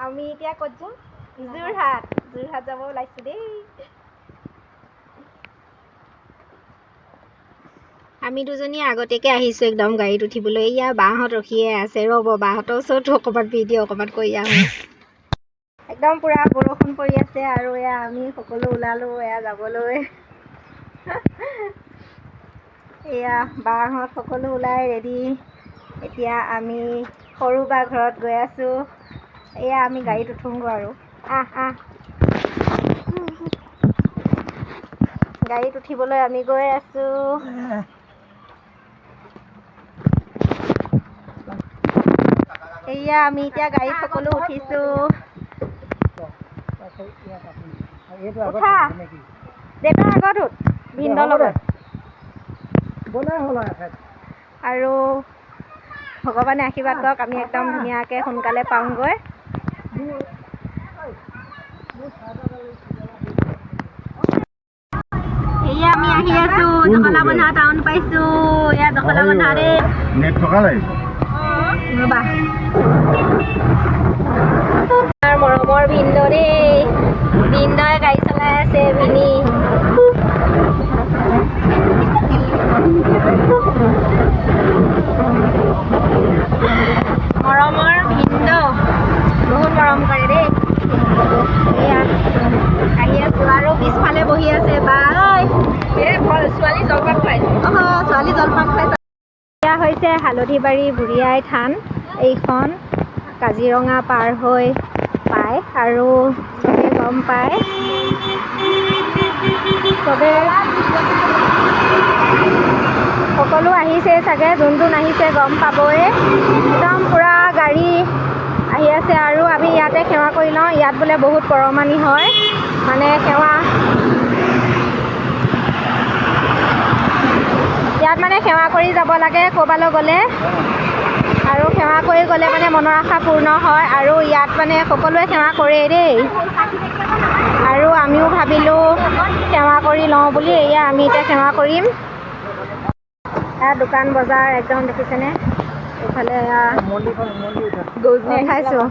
আমি এতিয়া ক'ত যাম? যোৰহাট যাব ওলাইছোঁ দেই। আমি দুজনী আগতীয়াকৈ আহিছোঁ একদম গাড়ীত উঠিবলৈ। এয়া বাহঁত ৰখিয়ে আছে, ৰ'ব বাহঁতৰ ওচৰতো অকণমান ভিডিঅ' অকণমান কৰি আহোঁ। একদম পূৰা বৰষুণ পৰি আছে আৰু এয়া আমি সকলো ওলালোঁ এয়া যাবলৈ। এয়া বাহঁত সকলো ওলাই ৰেডি। এতিয়া আমি সৰু বা ঘৰত গৈ আছোঁ। এয়া আমি গাড়ীত উঠোঁগৈ আৰু গাড়ীত উঠিবলৈ আমি গৈ আছোঁ। এয়া আমি এতিয়া গাড়ীত সকলো উঠিছোঁ। উঠা দেউতাৰ আগত উঠ, ভিনদেউৰ লগত। আৰু ভগৱানে আশীৰ্বাদ কৰক আমি একদম ধুনীয়াকৈ সোনকালে পাওঁগৈ। এয়া আমি আহি আছোঁ, জখলাবন্ধা টাউন পাইছোঁ। এয়া জখলাবন্ধা দেই। নেট থকা লাগিব ৰ'বা। মৰমৰ ভিনদেউ দেই, ভিনদেউৱে গাড়ী চলাই আছে। ভিনি মৰমৰ ভিনদেউ বহুত মৰম কৰে দেই। এয়া আহি আছোঁ আৰু পিছফালে বহি আছে বা। ছোৱালী জলপান খুৱাইছে। ছোৱালী জলপান খুৱাইছে। এয়া হৈছে হালধিবাৰী বুঢ়ী আই থান। এইখন কাজিৰঙা পাৰ হৈ পায় আৰু চবেই গম পায়। চবে সকলো আহিছে চাগে, যোন আহিছে গম পাবই। একদম পূৰা গাড়ী আহি আছে আৰু আমি ইয়াতে সেৱা কৰি লওঁ। ইয়াত বোলে বহুত পৰমানি হয়, মানে ইয়াত মানে সেৱা কৰি যাব লাগে ক'ৰবালৈ গ'লে, আৰু সেৱা কৰি গ'লে মানে মনৰ আশা পূৰ্ণ হয়। আৰু ইয়াত মানে সকলোৱে সেৱা কৰেই দেই, আৰু আমিও ভাবিলোঁ সেৱা কৰি লওঁ বুলি। এয়া আমি এতিয়া সেৱা কৰিম। এয়া দোকান বজাৰ একদম দেখিছেনে? এইফালে এয়া উঠাইছোঁ।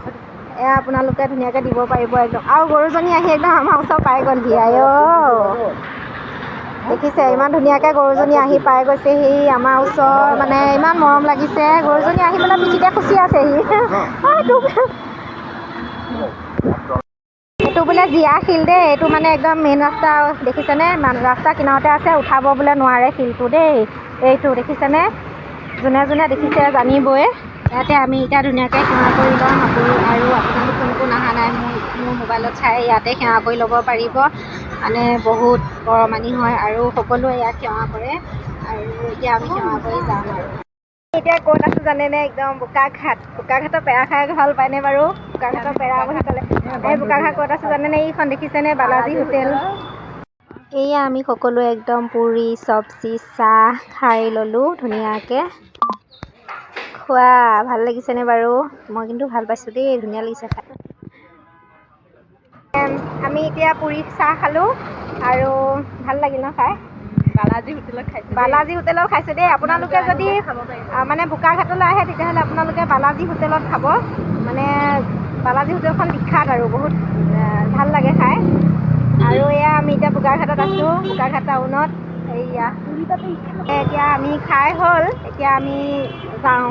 এয়া আপোনালোকে ধুনীয়াকৈ দিব পাৰিব একদম। আৰু গৰুজনী আহি একদম আমাৰ ওচৰ পাই গ'লহি। দেখিছে ইমান ধুনীয়াকৈ গৰুজনী আহি পাই গৈছেহি আমাৰ ওচৰ, মানে ইমান মৰম লাগিছে। গৰুজনী আহি পেলাই পিঠিতে খুচি আছেহি। এইটো বোলে জীয়া শিল দেই, এইটো মানে একদম মেইন ৰাস্তা দেখিছেনে? ৰাস্তা কিনাৰতে আছে, উঠাব বোলে নোৱাৰে শিলটো দেই। এইটো দেখিছেনে? যোনে যোনে দেখিছে জানিবই। ইয়াতে আমি এতিয়া ধুনীয়াকৈ সেৱা কৰি লওঁ। আৰু আপোনালোক কোন কোন অহা নাই মোৰ মোবাইলত চাই ইয়াতে সেৱা কৰি ল'ব পাৰিব। মানে বহুত পৰমানি হয় আৰু সকলোৱে ইয়াত সেৱা কৰে। আৰু এতিয়া আমি সেৱা কৰি যাম আৰু। এতিয়া ক'ত আছোঁ জানেনে? একদম বোকাঘাটৰ পেৰা খাই ভাল পায়নে বাৰু? বোকাঘাটৰ পেৰা বুলি ক'লে এই বোকাঘাট ক'ত আছোঁ জানেনে? এইখন দেখিছেনে? বালাজী হোটেল। এয়া আমি সকলোৱে একদম পুৰি চব্জি চাহ খাই ল'লোঁ ধুনীয়াকৈ। খোৱা ভাল লাগিছেনে বাৰু? মই কিন্তু ভাল পাইছোঁ দেই, ধুনীয়া লাগিছে খাই। আমি এতিয়া পুৰি চাহ খালোঁ আৰু ভাল লাগিল ন খাই? বালাজী হোটেলত খাইছোঁ দেই। আপোনালোকে যদি মানে বোকাঘাটলৈ আহে তেতিয়াহ'লে আপোনালোকে বালাজী হোটেলত খাব। মানে বালাজী হোটেলখন বিখ্যাত আৰু বহুত ভাল লাগে খাই। আৰু এয়া আমি এতিয়া বোকাঘাটত আছোঁ, বোকাঘাট টাউনত। এয়া এতিয়া আমি খাই হ'ল, এতিয়া আমি যাওঁ,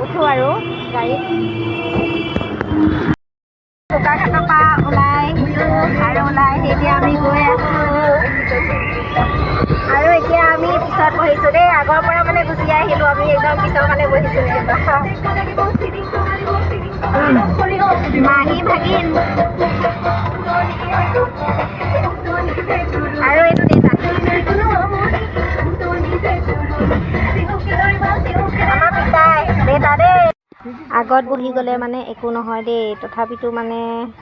উঠোঁ আৰু গাড়ীত। বোকাঘাটৰ পৰা ওলাই আহি এতিয়া আমি গৈ আছোঁ। আৰু এতিয়া আমি পিছত বহিছোঁ দেই, আগৰ পৰা মানে গুচি আহিলোঁ। আমি একদম পিছৰ ফালে বহিছোঁ। মাহী ভাগিন আৰু এইটো দেতা। আমাৰ পিতাই দেতা দেই। আগত বহি গ'লে মানে একো নহয় দেই, তথাপিতো মানে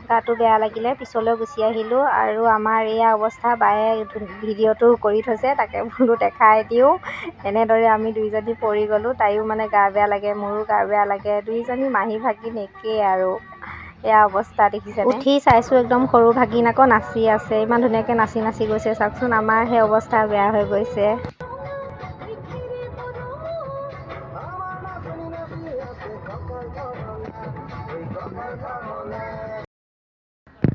গাটো বেয়া লাগিলে পিছলৈ গুচি আহিলোঁ। আৰু আমাৰ এয়া অৱস্থা, বায়ে ভিডিঅ'টো কৰি থৈছে, তাকে বোলো দেখাই দিওঁ। এনেদৰে আমি দুইজনী পৰি গ'লোঁ। তাইও মানে গা বেয়া লাগে, মোৰো গা বেয়া লাগে, দুইজনী মাহী ভাগিন একেই আৰু। এয়া অৱস্থা দেখিছে। উঠি চাইছোঁ একদম সৰু ভাগিন আকৌ নাচি আছে, ইমান ধুনীয়াকৈ নাচি নাচি গৈছে। চাওকচোন আমাৰ সেই অৱস্থা বেয়া হৈ গৈছে।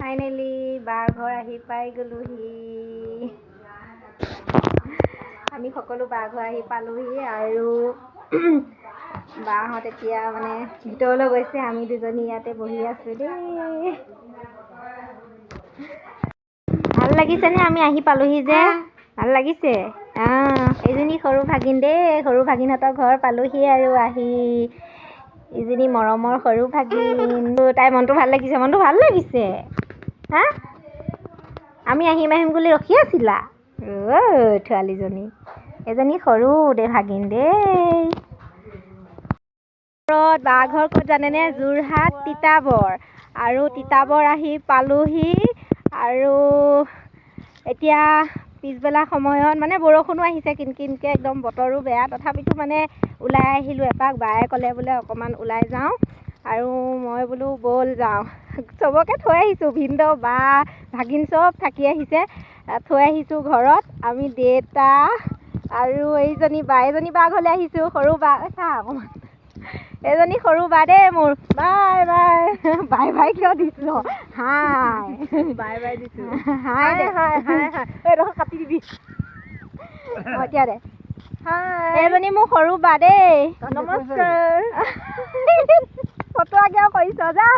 ফাইনেলি বাৰ ঘৰ আহি পাই গ'লোহি। আমি সকলো বাৰ ঘৰ আহি পালোহি আৰু বাহঁত এতিয়া মানে ভিতৰলৈ গৈছে, আমি দুজনী ইয়াতে বহি আছোঁ দেই। ভাল লাগিছেনে? আমি আহি পালোহি যে ভাল লাগিছে। এইজনী সৰু ভাগিন দেই, সৰু ভাগিনহঁতৰ ঘৰ পালোহি আৰু আহি। ইজনী মৰমৰ সৰু ভাগিন, তাইৰ মনটো ভাল লাগিছে, মনটো ভাল লাগিছে। হা, আমি আহিম আহিম বুলি ৰখি আছিলা? ছোৱালীজনী এজনী সৰু দে ভাগিন দেই। বাঘৰ ক'ত জানেনে? যোৰহাট তিতাবৰ। আৰু তিতাবৰ আহি পালোহি আৰু এতিয়া পিছবেলা সময়ত মানে বৰষুণো আহিছে কিন কিনকৈ, একদম বতৰো বেয়া, তথাপিতো মানে ওলাই আহিলোঁ এপাক। বায়ে ক'লে বোলে অকণমান ওলাই যাওঁ আৰু মই বোলো ব'ল যাওঁ। চবকে থৈ আহিছোঁ, ভিনদেউ বা ভাগিন চব থাকি আহিছে, থৈ আহিছোঁ ঘৰত। আমি দেউতা আৰু এইজনী বা ঘৰলৈ আহিছোঁ। সৰু বা চা অকণমান, এইজনী সৰু বা দেই মোৰ। বাই বাই বাই বাই কিয় দিছোঁ? হাই বাই বাই দিছোঁ। হাই দে, হাই হাই হাই এইডোখৰ কাটি দিবি। এতিয়া দে। এইজনী মোৰ সৰু বা দেই। নমস্কাৰ। ফটো আগেও কৰিছ যা।